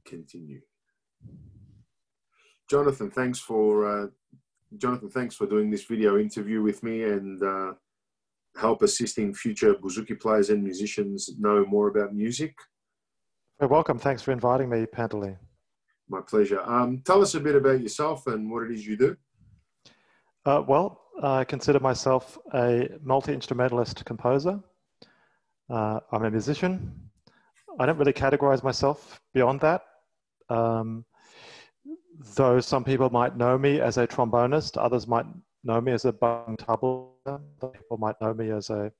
Continue. Jonathan, thanks for doing this video interview with me and help assisting future bouzouki players and musicians know more about music. You're welcome. Thanks for inviting me, Pantelis. My pleasure. Tell us a bit about yourself and what it is you do. Well, I consider myself a multi-instrumentalist composer. I'm a musician. I don't really categorize myself beyond that. Though some people might know me as a trombonist, others might know me as a bung tabla, other people might know me as a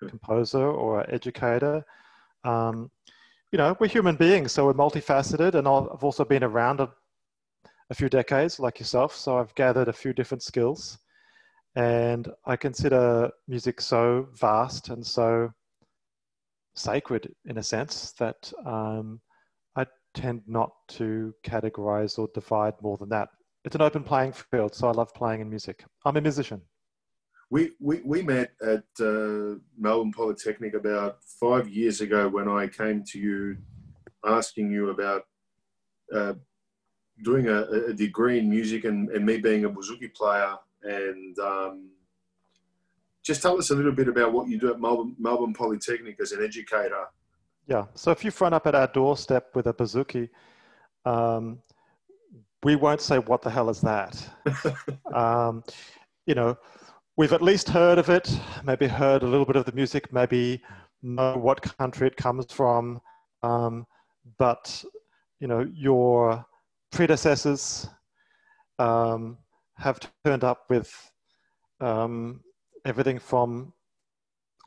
composer or an educator. You know, we're human beings, so we're multifaceted, and I've also been around a few decades like yourself, so I've gathered a few different skills. And I consider music so vast and so sacred in a sense that I tend not to categorize or divide more than that. It's an open playing field, so I love playing in music. I'm a musician. We met at Melbourne Polytechnic about 5 years ago when I came to you asking you about doing a degree in music and me being a bouzouki player. And just tell us a little bit about what you do at Melbourne Polytechnic as an educator. Yeah, so if you front up at our doorstep with a bouzouki, we won't say, what the hell is that? You know, we've at least heard of it, maybe heard a little bit of the music, maybe know what country it comes from. But, you know, your predecessors have turned up with everything from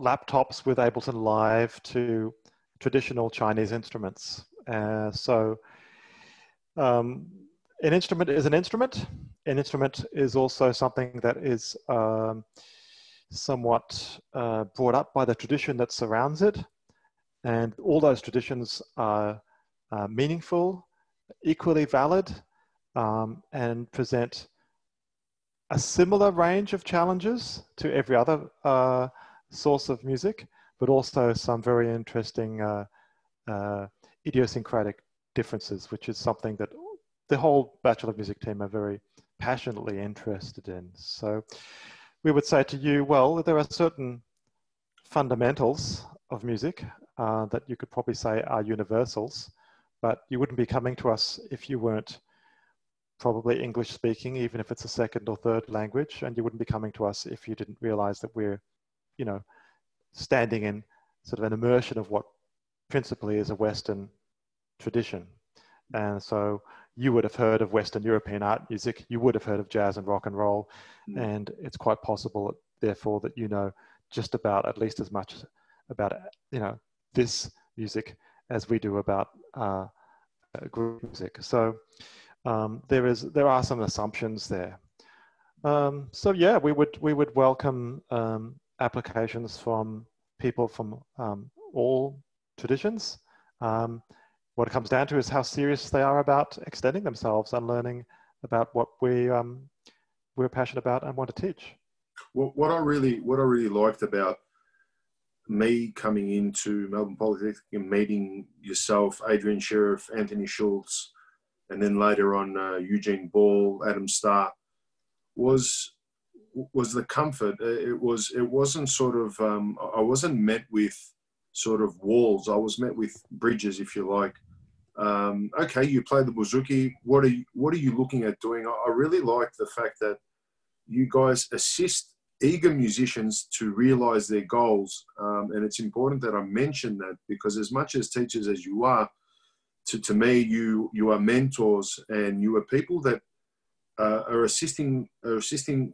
laptops with Ableton Live to traditional Chinese instruments. So an instrument is an instrument. An instrument is also something that is somewhat brought up by the tradition that surrounds it. And all those traditions are meaningful, equally valid, and present a similar range of challenges to every other source of music, but also some very interesting idiosyncratic differences, which is something that the whole Bachelor of Music team are very passionately interested in. So we would say to you, well, there are certain fundamentals of music that you could probably say are universals, but you wouldn't be coming to us if you weren't probably English speaking, even if it's a second or third language, and you wouldn't be coming to us if you didn't realize that we're, you know, standing in sort of an immersion of what principally is a Western tradition. And so you would have heard of Western European art music, you would have heard of jazz and rock and roll, and it's quite possible, therefore, that you know just about at least as much about, you know, this music as we do about group music. So there are some assumptions there. So yeah, we would welcome applications from people from all traditions. What it comes down to is how serious they are about extending themselves and learning about what we're passionate about and want to teach. Well, what I really liked about me coming into Melbourne Polytechnic and meeting yourself, Adrian Sheriff, Anthony Schultz, and then later on Eugene Ball, Adam Starr, was the comfort. It wasn't sort of I wasn't met with sort of walls. I was met with bridges, if you like. Okay, you play the bouzouki. What are you looking at doing? I really like the fact that you guys assist eager musicians to realize their goals, and it's important that I mention that, because as much as teachers as you are, to me, you are mentors, and you are people that are assisting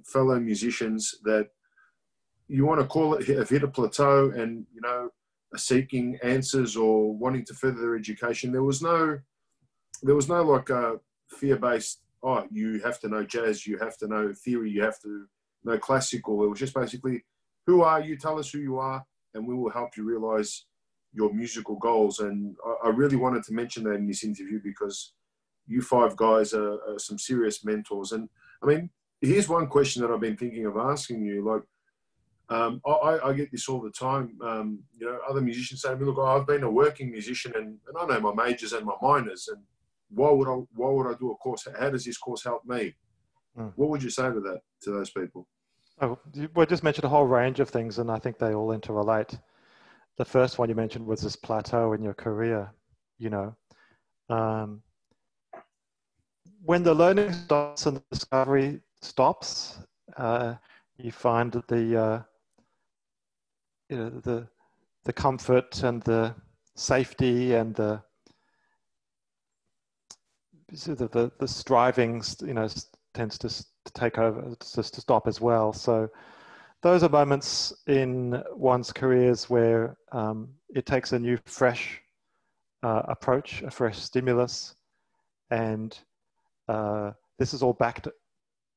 fellow musicians that you want to call it have hit a plateau and, you know, are seeking answers or wanting to further their education. There was no like fear-based, oh, you have to know jazz, you have to know theory, you have to know classical. It was just basically, who are you? Tell us who you are, and we will help you realize your musical goals. And I really wanted to mention that in this interview, because you five guys are some serious mentors. And I mean, here's one question that I've been thinking of asking you. Like, I get this all the time. You know, other musicians say to me, look, I've been a working musician and I know my majors and my minors. And why would I do a course? How does this course help me? What would you say to that, to those people? Oh, we just mentioned a whole range of things, and I think they all interrelate. The first one you mentioned was this plateau in your career. You know, when the learning stops and the discovery stops, you find that the comfort and the safety and the strivings, tends to take over, to stop as well. So those are moments in one's careers where it takes a new, fresh approach, a fresh stimulus, and this is all backed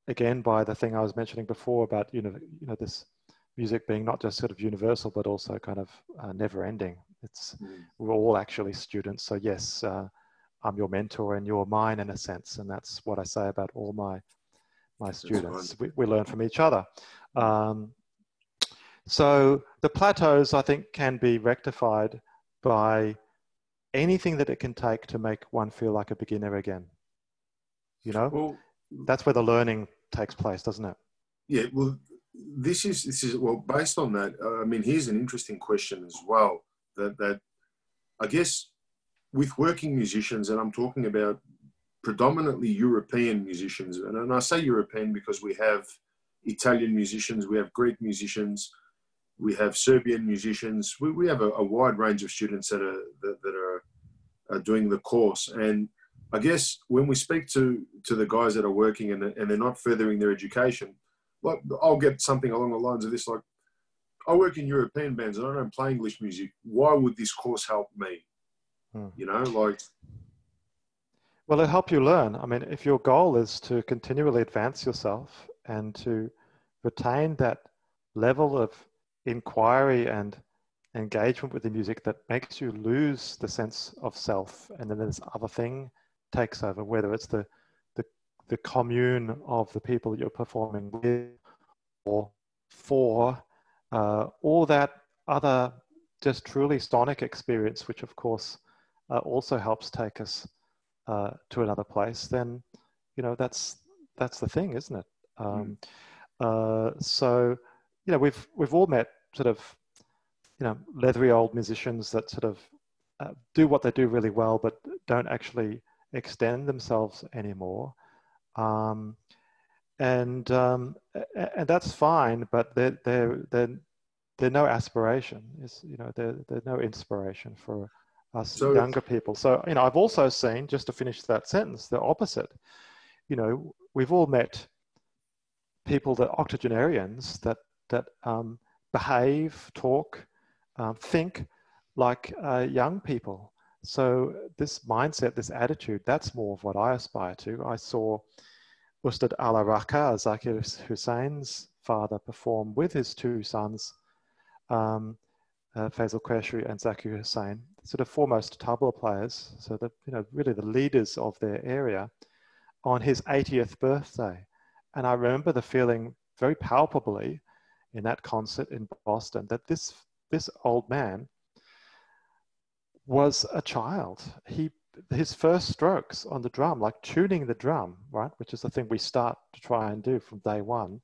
again by the thing I was mentioning before about this music being not just sort of universal, but also kind of never-ending. We're all actually students. So yes, I'm your mentor and you're mine in a sense, and that's what I say about all my students. We learn from each other. So the plateaus, I think, can be rectified by anything that it can take to make one feel like a beginner again. Well, that's where the learning takes place, doesn't it? Yeah. Well, this is well based on that. I mean, here's an interesting question as well. That I guess with working musicians, and I'm talking about predominantly European musicians, and I say European because we have Italian musicians, we have Greek musicians, we have Serbian musicians. We have a wide range of students that are doing the course. And I guess when we speak to the guys that are working and they're not furthering their education, like I'll get something along the lines of this, like, I work in European bands and I don't play English music. Why would this course help me? Well, it'll help you learn. I mean, if your goal is to continually advance yourself and to retain that level of inquiry and engagement with the music that makes you lose the sense of self, and then this other thing takes over, whether it's the commune of the people you're performing with or for, or that other just truly sonic experience, which of course also helps take us to another place, then that's the thing, isn't it? So we've all met sort of leathery old musicians that sort of do what they do really well, but don't actually extend themselves anymore, and that's fine. But they're no aspiration. They're no inspiration for us younger people. So I've also seen, just to finish that sentence, the opposite. We've all met people, that octogenarians that behave, talk, think like young people. So this mindset, this attitude, that's more of what I aspire to. I saw Ustad Ala Raka, Zakir Hussein's father, perform with his two sons, Faisal Qureshi and Zakir Hussain, sort of foremost tabla players, so that really the leaders of their area, on his 80th birthday. And I remember the feeling very palpably in that concert in Boston that this old man was a child. His first strokes on the drum, like tuning the drum, right, which is the thing we start to try and do from day one,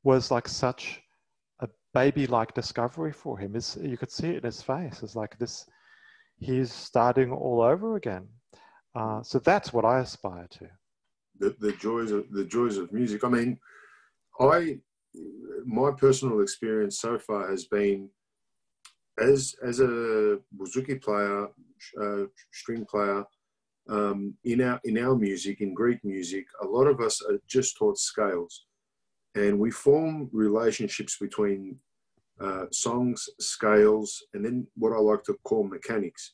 was like such a baby-like discovery for him. You could see it in his face. It's like this, he's starting all over again. So that's what I aspire to. The joys of music. I mean, my personal experience so far has been as a bouzouki player, string player, in our music, in Greek music, a lot of us are just taught scales, and we form relationships between songs, scales, and then what I like to call mechanics.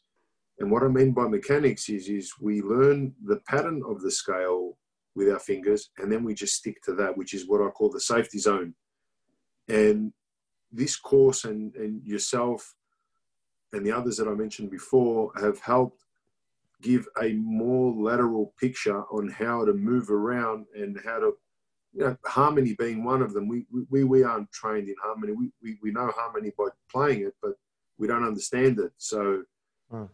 And what I mean by mechanics is we learn the pattern of the scale with our fingers, and then we just stick to that, which is what I call the safety zone. And this course and yourself and the others that I mentioned before have helped give a more lateral picture on how to move around and how to, harmony being one of them. We aren't trained in harmony. We know harmony by playing it, but we don't understand it. So, the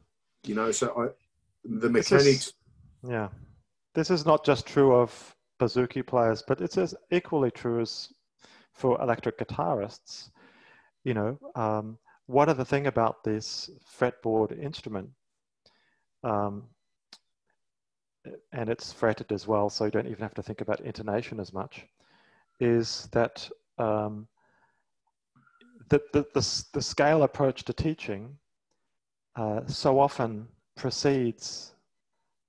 mechanics. Yeah. This is not just true of bouzouki players, but it's as equally true as for electric guitarists. You know, what are the thing about this fretboard instrument? Um, and it's fretted as well, so you don't even have to think about intonation as much, is that the scale approach to teaching so often precedes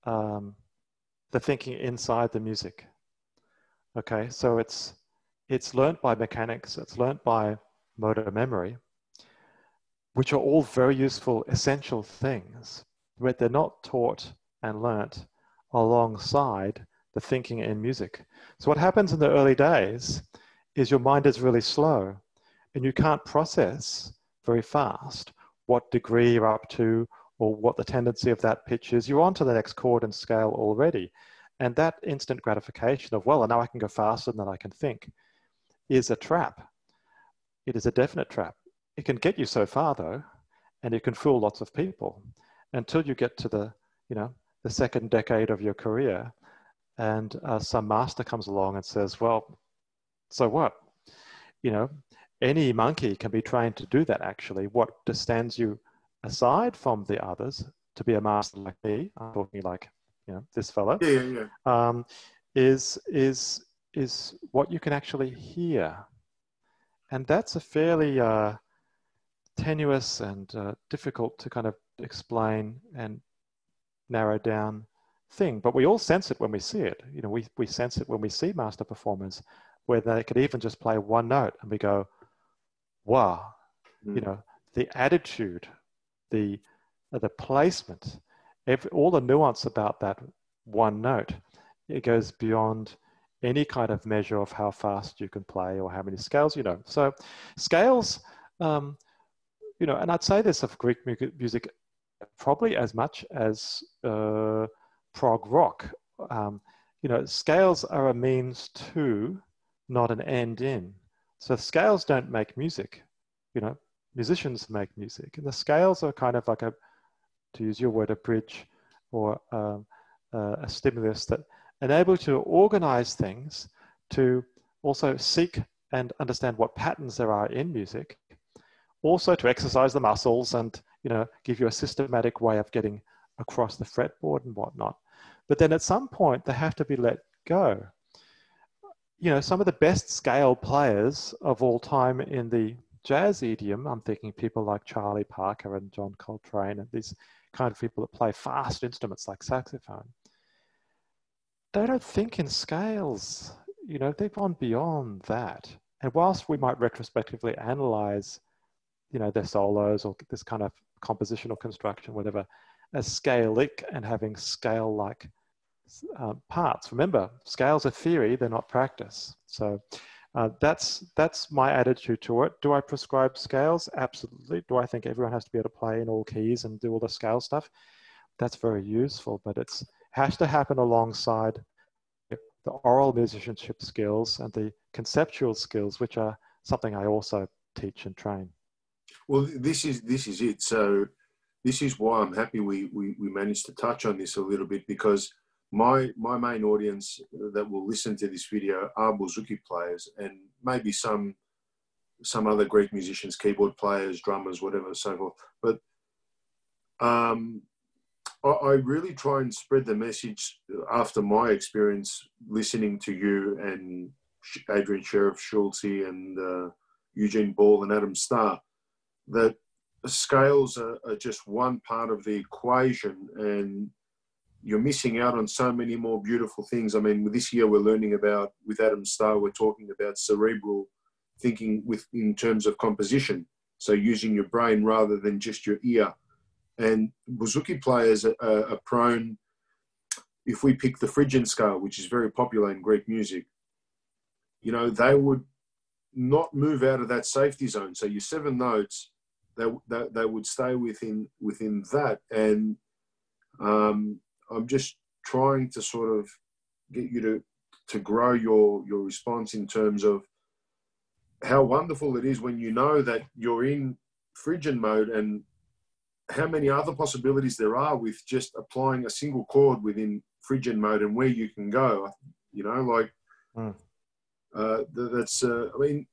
the thinking inside the music. Okay, so it's learnt by mechanics, it's learnt by motor memory, which are all very useful, essential things, but they're not taught and learnt alongside the thinking in music. So what happens in the early days is your mind is really slow and you can't process very fast what degree you're up to or what the tendency of that pitch is. You're on to the next chord and scale already. And that instant gratification of, well, now I can go faster than I can think, is a trap. It is a definite trap. It can get you so far though, and it can fool lots of people until you get to the, you know, the second decade of your career and some master comes along and says, well, so what? You know, any monkey can be trained to do that actually. What stands you aside from the others to be a master like me, I'm talking like, you know, this fellow, is what you can actually hear. And that's a fairly tenuous and difficult to kind of explain and narrow down thing. But we all sense it when we see it. You know, we sense it when we see master performers, where they could even just play one note and we go, wow, you know, the attitude, the placement, all the nuance about that one note, it goes beyond any kind of measure of how fast you can play or how many scales you know. So scales, you know, and I'd say this of Greek music probably as much as prog rock. You know, scales are a means to, not an end in. So scales don't make music. You know, musicians make music, and the scales are kind of like a, to use your word, a bridge or a stimulus that enable you to organize things, to also seek and understand what patterns there are in music, also to exercise the muscles and, you know, give you a systematic way of getting across the fretboard and whatnot. But then at some point they have to be let go. You know, some of the best scale players of all time in the jazz idiom, I'm thinking people like Charlie Parker and John Coltrane and these kind of people that play fast instruments like saxophone, they don't think in scales. You know, they've gone beyond that. And whilst we might retrospectively analyze, you know, their solos or this kind of compositional construction, whatever, as scalic and having scale-like parts. Remember, scales are theory, they're not practice. So that's my attitude to it. Do I prescribe scales? Absolutely. Do I think everyone has to be able to play in all keys and do all the scale stuff? That's very useful, but it has to happen alongside the oral musicianship skills and the conceptual skills, which are something I also teach and train. Well, this is it. So this is why I'm happy we managed to touch on this a little bit, because my main audience that will listen to this video are bouzouki players and maybe some other Greek musicians, keyboard players, drummers, whatever, so forth. But I really try and spread the message after my experience listening to you and Adrian Sheriff-Schulze and Eugene Ball and Adam Starr, that scales are just one part of the equation, and you're missing out on so many more beautiful things. I mean, this year we're learning about, with Adam Starr, we're talking about cerebral thinking in terms of composition. So using your brain rather than just your ear. And bouzouki players are prone, if we pick the Phrygian scale, which is very popular in Greek music, you know, they would not move out of that safety zone. So your 7 notes, they would stay within that. And I'm just trying to sort of get you to grow your response in terms of how wonderful it is when you know that you're in Phrygian mode and how many other possibilities there are with just applying a single chord within Phrygian mode and where you can go. You know, like that's. I mean,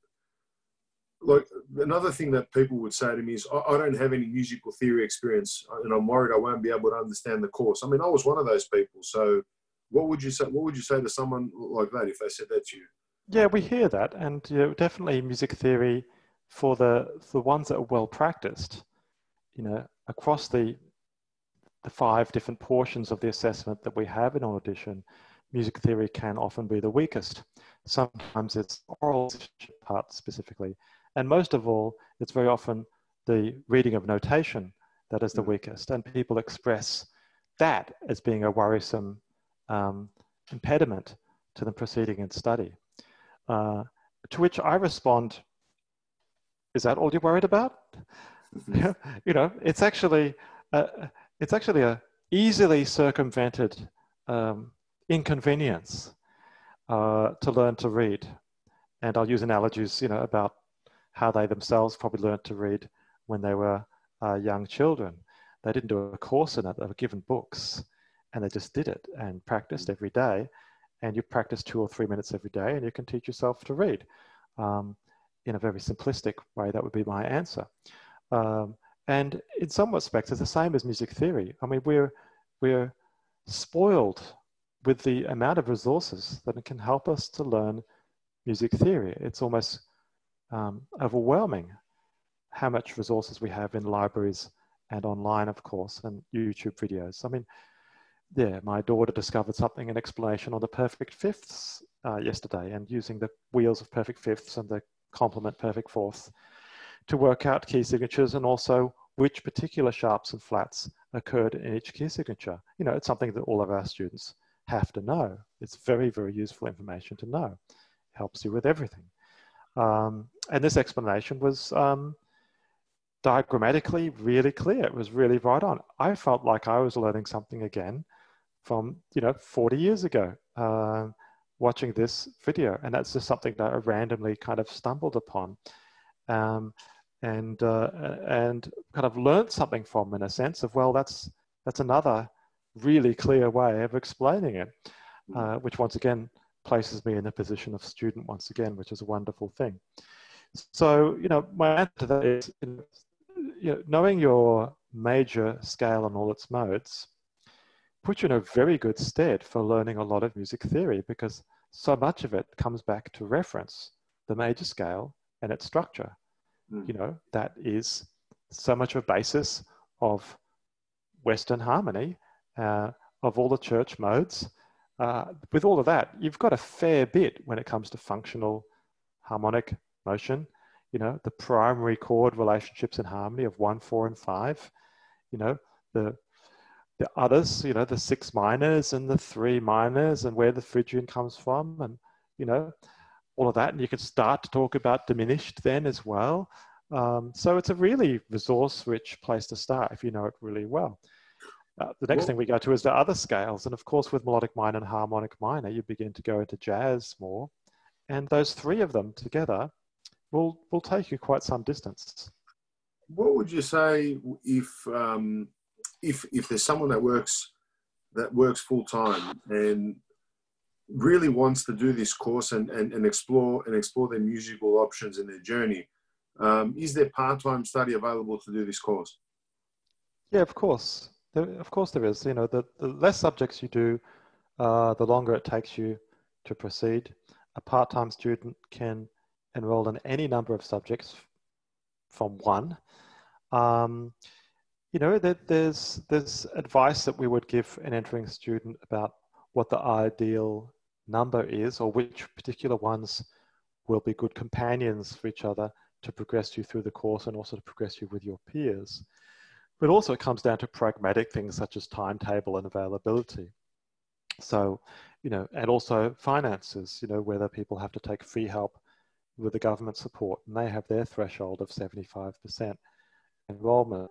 like another thing that people would say to me is, I don't have any musical theory experience, and I'm worried I won't be able to understand the course. I mean, I was one of those people. So, what would you say? What would you say to someone like that if they said that to you? Yeah, we hear that, and you know, definitely music theory for the ones that are well practiced. You know, across the 5 different portions of the assessment that we have in audition, music theory can often be the weakest. Sometimes it's oral part specifically, and most of all, it's very often the reading of notation that is the weakest, and people express that as being a worrisome impediment to them proceeding in study. To which I respond, is that all you're worried about? You know, it's actually a easily circumvented inconvenience to learn to read. And I'll use analogies, you know, about how they themselves probably learned to read when they were young children. They didn't do a course in it. They were given books and they just did it and practiced every day. And you practice 2 or 3 minutes every day and you can teach yourself to read. In a very simplistic way, that would be my answer. And in some respects, it's the same as music theory. I mean, we're spoiled with the amount of resources that can help us to learn music theory. It's almost overwhelming how much resources we have in libraries and online, of course, and YouTube videos. I mean, yeah, my daughter discovered something, an explanation on the perfect fifths yesterday, and using the wheels of perfect fifths and the complement perfect fourths to work out key signatures and also which particular sharps and flats occurred in each key signature. You know, it's something that all of our students have to know. It's very, very useful information to know. It helps you with everything. And this explanation was diagrammatically really clear. It was really right on. I felt like I was learning something again from, you know, 40 years ago, watching this video. And that's just something that I randomly kind of stumbled upon. And kind of learned something from, in a sense of, well, that's another really clear way of explaining it, which once again places me in the position of student once again, which is a wonderful thing. So, you know, my answer to that is, you know, knowing your major scale and all its modes puts you in a very good stead for learning a lot of music theory, because so much of it comes back to reference the major scale and its structure. You know, that is so much of a basis of Western harmony, of all the church modes. With all of that, you've got a fair bit when it comes to functional harmonic motion, you know, the primary chord relationships in harmony of 1, 4, and 5, you know, the others, you know, the 6 minors and the 3 minors and where the Phrygian comes from, and, you know, all of that. And you can start to talk about diminished then as well. So it's a really resource-rich place to start if you know it really well. The next thing we go to is the other scales. And of course, with melodic minor and harmonic minor, you begin to go into jazz more. And those 3 of them together will take you quite some distance. What would you say if there's someone that works full time and really wants to do this course and explore their musical options in their journey? Is there part-time study available to do this course? Yeah, of course. Of course there is. You know, the less subjects you do, the longer it takes you to proceed. A part-time student can enroll in any number of subjects from 1. You know, there's advice that we would give an entering student about what the ideal number is, or which particular ones will be good companions for each other to progress you through the course and also to progress you with your peers. But also it comes down to pragmatic things such as timetable and availability. So, you know, and also finances, you know, whether people have to take free help with the government support, and they have their threshold of 75% enrollment.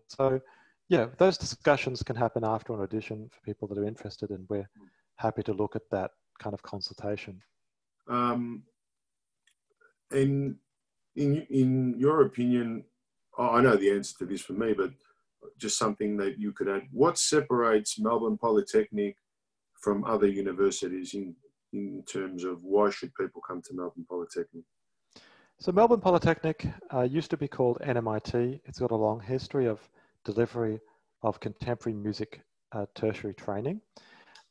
So, yeah, those discussions can happen after an audition for people that are interested, and we're happy to look at that kind of consultation. In your opinion, I know the answer to this for me, but just something that you could add. What separates Melbourne Polytechnic from other universities in terms of why should people come to Melbourne Polytechnic? So Melbourne Polytechnic used to be called NMIT. It's got a long history of delivery of contemporary music tertiary training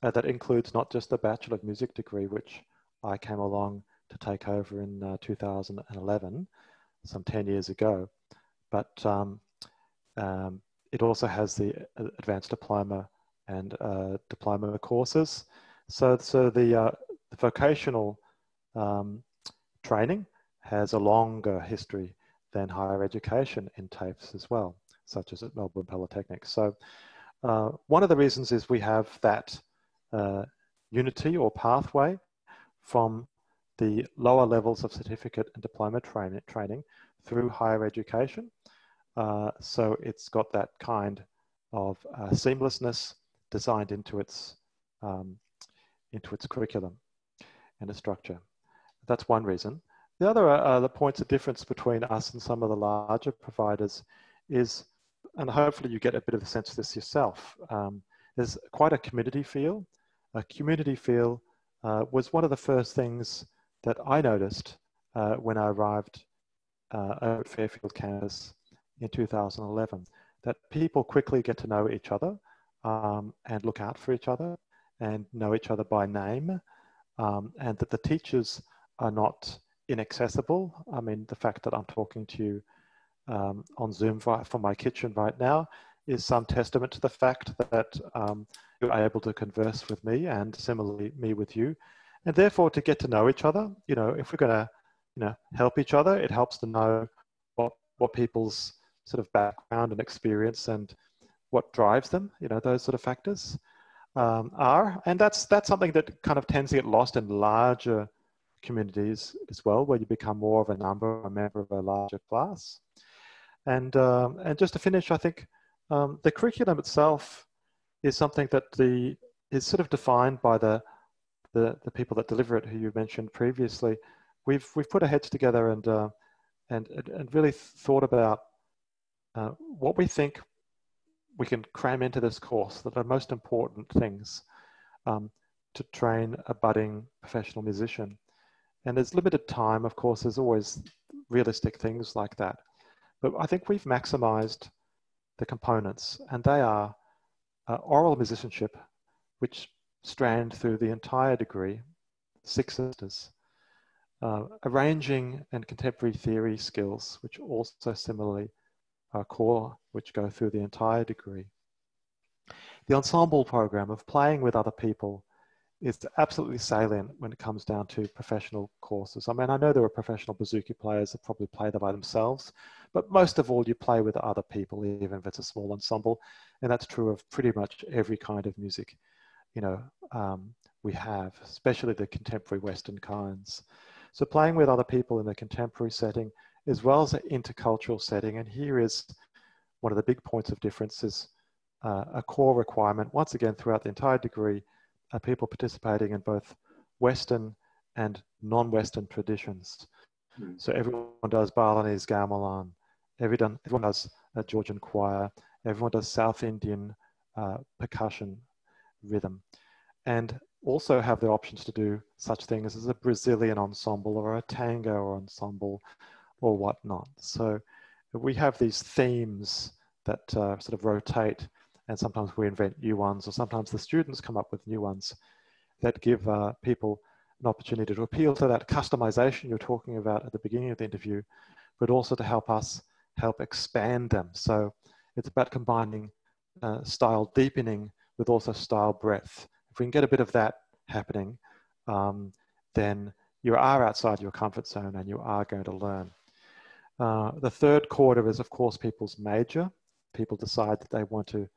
that includes not just the Bachelor of Music degree, which I came along to take over in 2011, some 10 years ago, but it also has the advanced diploma and diploma courses. So the vocational training has a longer history than higher education in TAFEs as well, such as at Melbourne Polytechnic. So one of the reasons is we have that unity or pathway from the lower levels of certificate and diploma training through higher education. So it's got that kind of seamlessness designed into its curriculum and its structure. That's one reason. The other the points of difference between us and some of the larger providers is, and hopefully you get a bit of a sense of this yourself, there's quite a community feel. A community feel was one of the first things that I noticed when I arrived at Fairfield campus in 2011, that people quickly get to know each other and look out for each other and know each other by name, and that the teachers are not inaccessible. I mean, the fact that I'm talking to you on Zoom from my kitchen right now is some testament to the fact that you're able to converse with me, and similarly me with you, and therefore to get to know each other. You know, if we're going to, you know, help each other, it helps to know what people's sort of background and experience and what drives them. You know, those sort of factors are, and that's something that kind of tends to get lost in larger communities as well, where you become more of a member of a larger class. And just to finish, I think the curriculum itself is something that is sort of defined by the people that deliver it, who you mentioned previously. We've put our heads together and really thought about what we think we can cram into this course that are most important things to train a budding professional musician. And there's limited time, of course, there's always realistic things like that. But I think we've maximized the components, and they are oral musicianship, which strand through the entire degree, 6 semesters, arranging and contemporary theory skills, which also similarly are core, which go through the entire degree. The ensemble program of playing with other people is absolutely salient when it comes down to professional courses. I mean, I know there are professional bouzouki players that probably play them by themselves, but most of all, you play with other people, even if it's a small ensemble. And that's true of pretty much every kind of music, you know, we have, especially the contemporary Western kinds. So playing with other people in a contemporary setting, as well as an intercultural setting. And here is one of the big points of difference is a core requirement, once again, throughout the entire degree, are people participating in both Western and non-Western traditions. So everyone does Balinese gamelan, everyone does a Georgian choir, everyone does South Indian percussion rhythm, and also have the options to do such things as a Brazilian ensemble or a tango ensemble or whatnot. So we have these themes that sort of rotate, and sometimes we invent new ones, or sometimes the students come up with new ones that give people an opportunity to appeal to that customization you're talking about at the beginning of the interview, but also to help us help expand them. So it's about combining style deepening with also style breadth. If we can get a bit of that happening, then you are outside your comfort zone and you are going to learn. The third quarter is, of course, people's major. People decide that they want to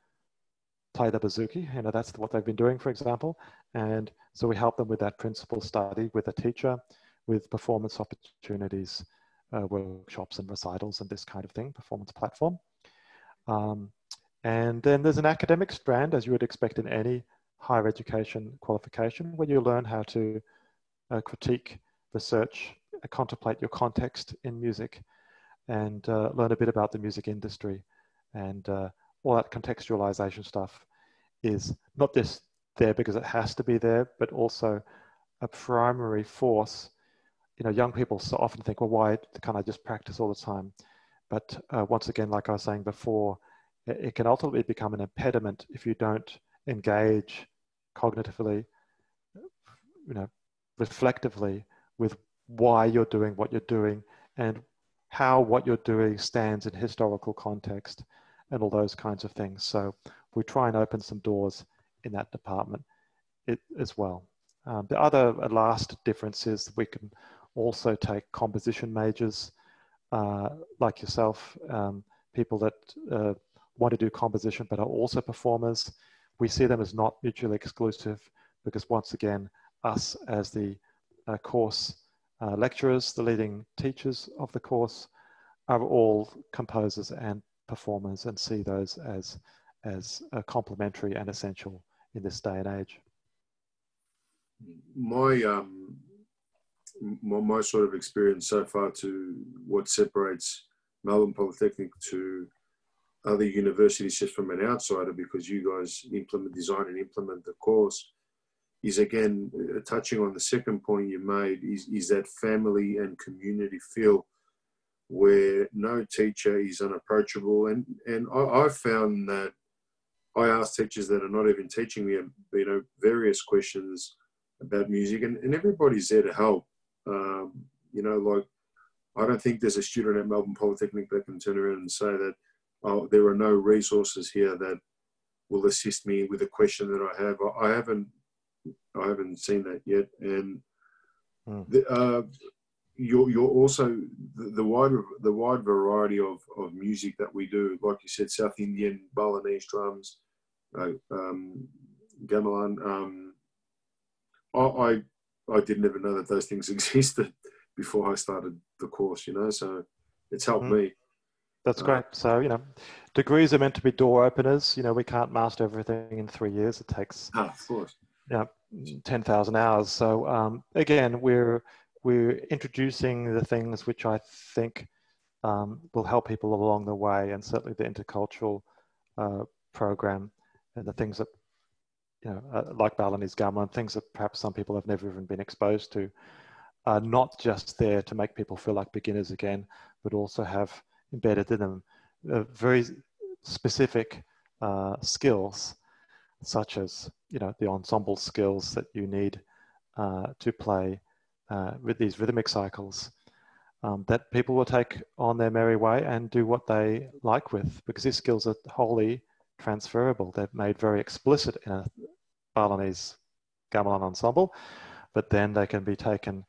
play the bouzouki. You know, that's what they've been doing, for example. And so we help them with that principal study with a teacher, with performance opportunities, workshops and recitals and this kind of thing, performance platform. And then there's an academic strand, as you would expect in any higher education qualification, where you learn how to critique, research, contemplate your context in music, and learn a bit about the music industry and all that contextualization stuff is not just there because it has to be there, but also a primary force. You know, young people so often think, well, why can't I just practice all the time? But once again, like I was saying before, it can ultimately become an impediment if you don't engage cognitively, you know, reflectively with why you're doing what you're doing and how what you're doing stands in historical context and all those kinds of things. So we try and open some doors in that department as well. The other last difference is we can also take composition majors like yourself, people that want to do composition but are also performers. We see them as not mutually exclusive because once again, us as the course lecturers, the leading teachers of the course, are all composers and performers and see those as complementary and essential in this day and age. My sort of experience so far to what separates Melbourne Polytechnic to other universities just from an outsider, because you guys design and implement the course, is again, touching on the second point you made, is that family and community feel where no teacher is unapproachable. And I've found that I ask teachers that are not even teaching me, you know, various questions about music, and everybody's there to help. You know, like, I don't think there's a student at Melbourne Polytechnic that can turn around and say that, oh, there are no resources here that will assist me with a question that I have. I haven't seen that yet. And you're also the wide variety of music that we do, like you said, South Indian, Balinese drums, gamelan. I didn't even know that those things existed before I started the course, you know, so it's helped me. That's great. So, you know, degrees are meant to be door openers. You know, we can't master everything in 3 years. It takes, of course, 10,000 hours. So again, we're introducing the things which I think will help people along the way, and certainly the intercultural program and the things that, you know, like Balinese gamelan, things that perhaps some people have never even been exposed to, are not just there to make people feel like beginners again, but also have embedded in them very specific skills, such as, you know, the ensemble skills that you need to play with these rhythmic cycles, that people will take on their merry way and do what they like with, because these skills are wholly transferable. They're made very explicit in a Balinese gamelan ensemble, but then they can be taken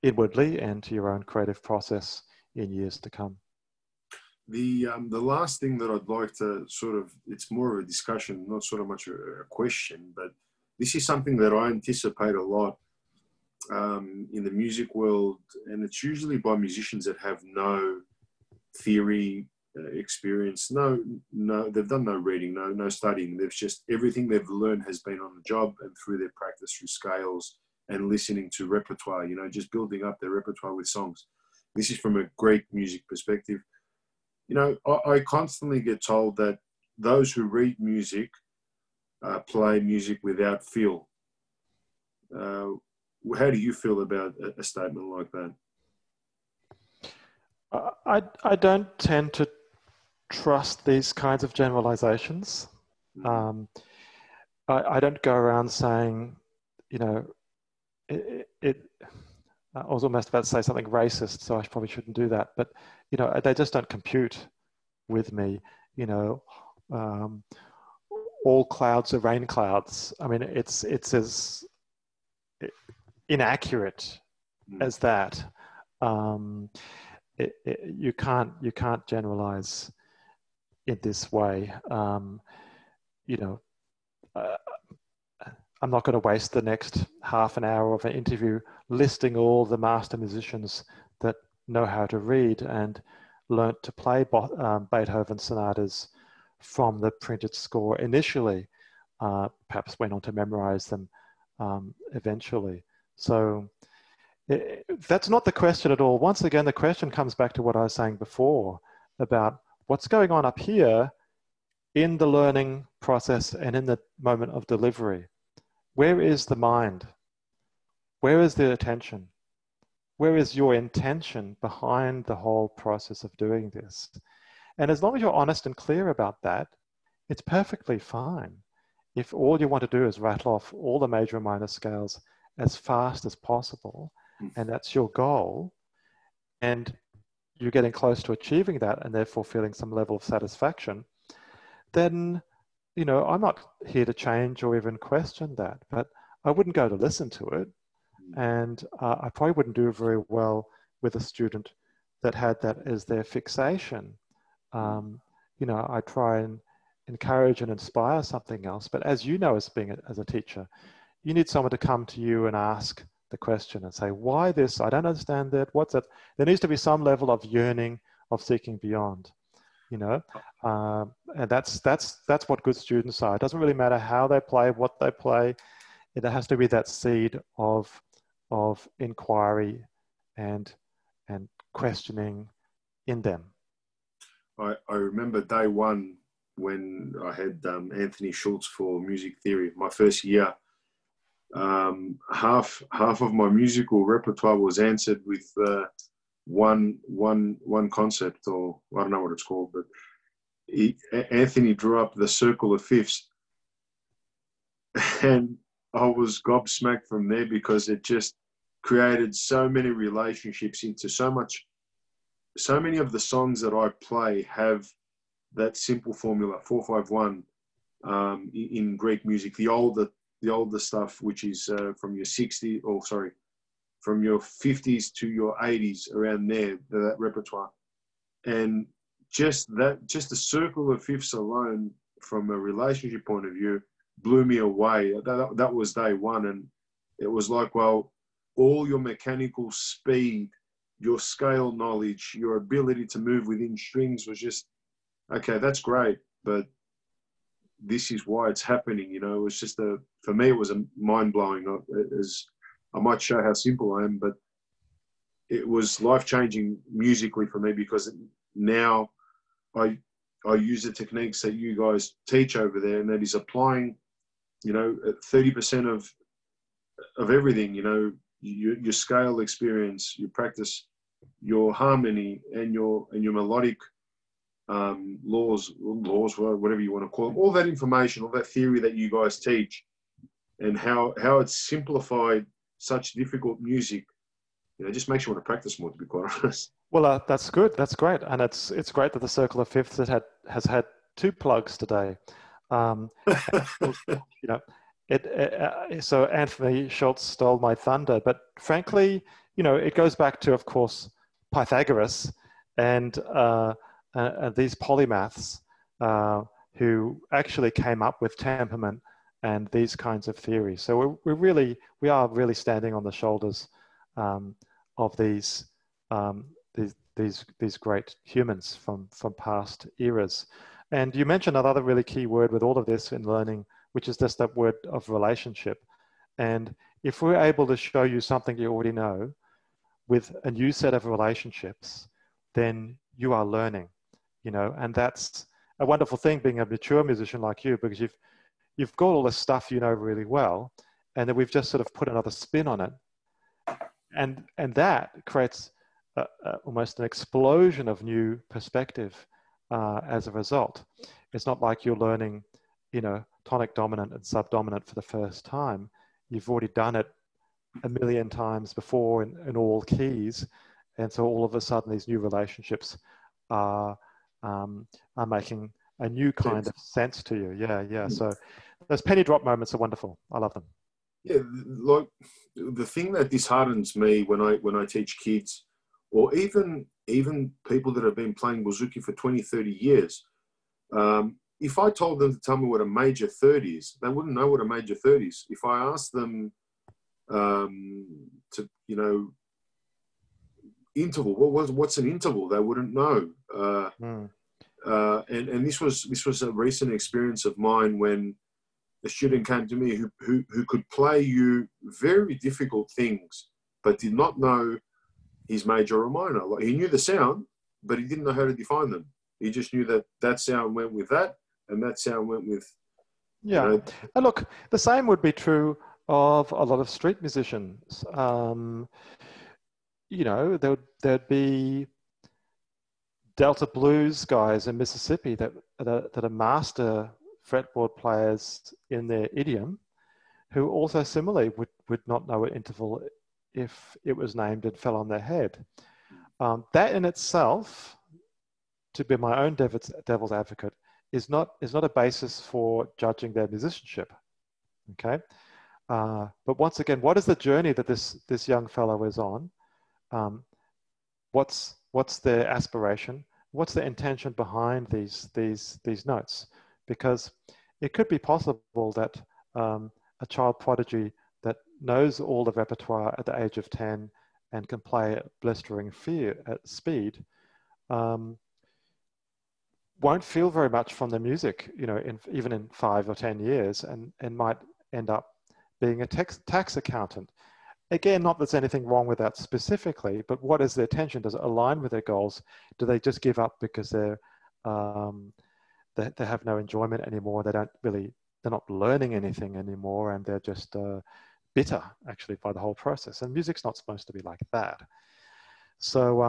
inwardly and to your own creative process in years to come. The last thing that I'd like to sort of, it's more of a discussion, not sort of much a question, but this is something that I anticipate a lot in the music world, and it's usually by musicians that have no theory experience, no, they've done no reading, no studying. They've just, everything they've learned has been on the job and through their practice, through scales and listening to repertoire, you know, just building up their repertoire with songs. This is from a Greek music perspective. You know, I constantly get told that those who read music play music without feel. How do you feel about a statement like that? I don't tend to trust these kinds of generalizations. I don't go around saying, you know, I was almost about to say something racist, so I probably shouldn't do that. But, you know, they just don't compute with me. You know, all clouds are rain clouds. I mean, it's as inaccurate as that. You can't generalize in this way. You know, I'm not going to waste the next half an hour of an interview listing all the master musicians that know how to read and learnt to play Beethoven sonatas from the printed score initially, perhaps went on to memorize them eventually. So that's not the question at all. Once again, the question comes back to what I was saying before about what's going on up here in the learning process and in the moment of delivery, where is the mind? Where is the attention? Where is your intention behind the whole process of doing this? And as long as you're honest and clear about that, it's perfectly fine. If all you want to do is rattle off all the major and minor scales as fast as possible, and that's your goal, and you're getting close to achieving that and therefore feeling some level of satisfaction, then, you know, I'm not here to change or even question that, but I wouldn't go to listen to it. And I probably wouldn't do very well with a student that had that as their fixation. You know, I try and encourage and inspire something else. But as you know, as a teacher, you need someone to come to you and ask the question and say, why this? I don't understand that. What's it? There needs to be some level of yearning, of seeking beyond, you know, and that's what good students are. It doesn't really matter how they play, what they play. It has to be that seed of inquiry and questioning in them. I remember day one when I had Anthony Schultz for music theory, my first year. Half of my musical repertoire was answered with one concept, or I don't know what it's called, but Anthony drew up the circle of fifths, and I was gobsmacked from there because it just created so many relationships into so many of the songs that I play have that simple formula 4-5-1 in Greek music, the older stuff, which is from your 60s, or sorry, from your 50s to your 80s, around there, that repertoire. And just the circle of fifths alone, from a relationship point of view, blew me away. That was day one. And it was like, well, all your mechanical speed, your scale knowledge, your ability to move within strings was just, okay, that's great, but this is why it's happening. You know, it was just for me, it was a mind-blowing. As I might show how simple I am, but it was life-changing musically for me, because now I use the techniques that you guys teach over there, and that is applying, you know, 30% of everything, you know, your scale experience, your practice, your harmony, and your melodic laws, whatever you want to call them, all that information, all that theory that you guys teach, and how it's simplified such difficult music. You know, it just makes you want to practice more, to be quite honest. Well, that's good. That's great, and it's great that the Circle of Fifths has had 2 plugs today. You know, so Anthony Schultz stole my thunder, but frankly, you know, it goes back to, of course, Pythagoras and these polymaths who actually came up with temperament and these kinds of theories. So we are really standing on the shoulders of these great humans from past eras. And you mentioned another really key word with all of this in learning, which is just that word of relationship. And if we're able to show you something you already know with a new set of relationships, then you are learning, you know, and that's a wonderful thing, being a mature musician like you, because you've got all this stuff you know really well, and then we've just sort of put another spin on it. And that creates almost an explosion of new perspective as a result. It's not like you're learning, you know, tonic dominant and subdominant for the first time. You've already done it a million times before in all keys. And so all of a sudden these new relationships are making a new kind of sense to you. Yeah. So those penny drop moments are wonderful. I love them. Yeah, like the thing that disheartens me when I teach kids, or even people that have been playing bouzouki for 20, 30 years, if I told them to tell me what a major third is, they wouldn't know what a major third is. If I asked them to, you know, interval, what's an interval, they wouldn't know. And this was a recent experience of mine when a student came to me who could play you very difficult things, but did not know his major or minor. Like, he knew the sound, but he didn't know how to define them. He just knew that sound went with that, and that's how I went with, Yeah. you know, And look, the same would be true of a lot of street musicians. You know, there'd be Delta blues guys in Mississippi that are master fretboard players in their idiom, who also similarly would not know an interval if it was named and fell on their head. That in itself, to be my own devil's advocate, is not a basis for judging their musicianship. Okay, but once again, what is the journey that this young fellow is on? What's their aspiration? What's the intention behind these notes? Because it could be possible that a child prodigy that knows all the repertoire at the age of 10 and can play at blistering speed won't feel very much from the music, you know, even in 5 or 10 years, and might end up being a tax accountant. Again, not that there's anything wrong with that specifically, but what is their intention? Does it align with their goals? Do they just give up because they have no enjoyment anymore? They're not learning anything anymore, and they're just bitter actually by the whole process. And music's not supposed to be like that. So,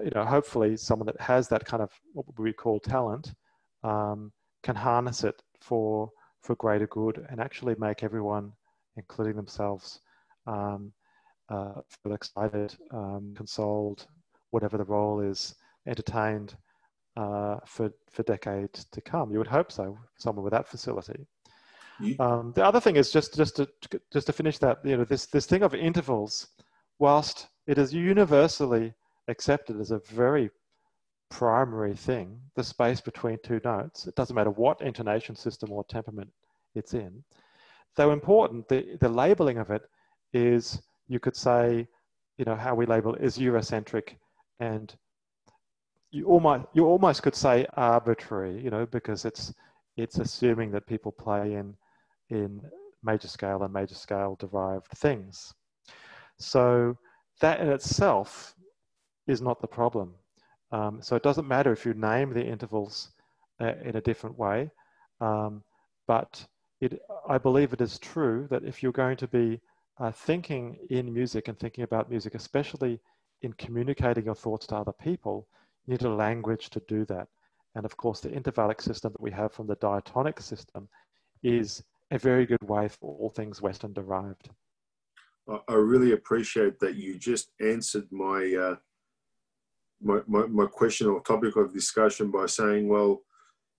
you know, hopefully someone that has that kind of what we call talent can harness it for greater good and actually make everyone, including themselves, feel excited, consoled, whatever the role is, entertained for decades to come. You would hope so, someone with that facility. The other thing is just to finish that, you know, this thing of intervals, whilst it is universally accepted as a very primary thing, the space between two notes, it doesn't matter what intonation system or temperament it's in. Though important, the labeling of it is, you could say, you know, how we label it is Eurocentric, and you almost could say arbitrary, you know, because it's assuming that people play in major scale and major scale derived things. So that in itself is not the problem. So it doesn't matter if you name the intervals in a different way, but I believe it is true that if you're going to be thinking in music and thinking about music, especially in communicating your thoughts to other people, you need a language to do that. And of course, the intervallic system that we have from the diatonic system is a very good way for all things Western derived. I really appreciate that you just answered my my question or topic of discussion by saying, well,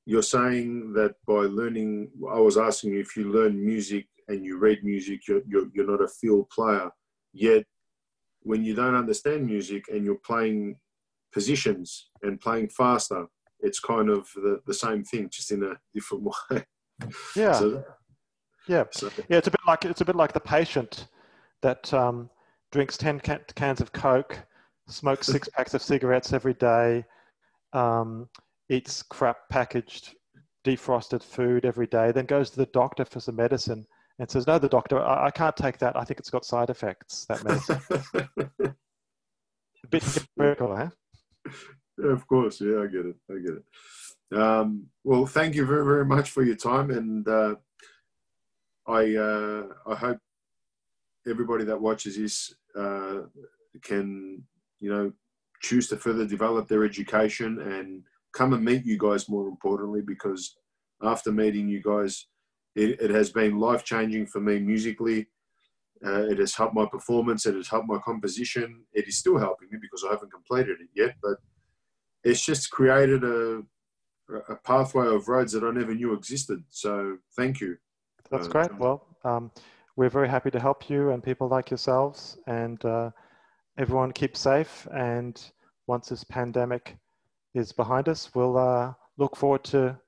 you're saying that by learning, I was asking you if you learn music and you read music, you're not a field player. Yet when you don't understand music and you're playing positions and playing faster, it's kind of the same thing, just in a different way. Yeah. So, yeah. It's a bit like the patient that drinks 10 cans of Coke, smokes 6 packs of cigarettes every day, eats crap packaged, defrosted food every day, then goes to the doctor for some medicine and says, no, the doctor, I can't take that. I think it's got side effects, that medicine. A bit hypocritical, eh? Yeah, of course. Yeah, I get it. Well, thank you very, very much for your time. And I hope everybody that watches this can, you know, choose to further develop their education and come and meet you guys, more importantly, because after meeting you guys, it has been life-changing for me musically. It has helped my performance. It has helped my composition. It is still helping me because I haven't completed it yet, but it's just created a pathway of roads that I never knew existed. So thank you. That's great. Well, we're very happy to help you and people like yourselves, and everyone keep safe. And once this pandemic is behind us, we'll look forward to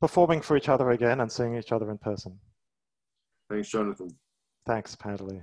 performing for each other again and seeing each other in person. Thanks, Jonathan. Thanks, Pantelis.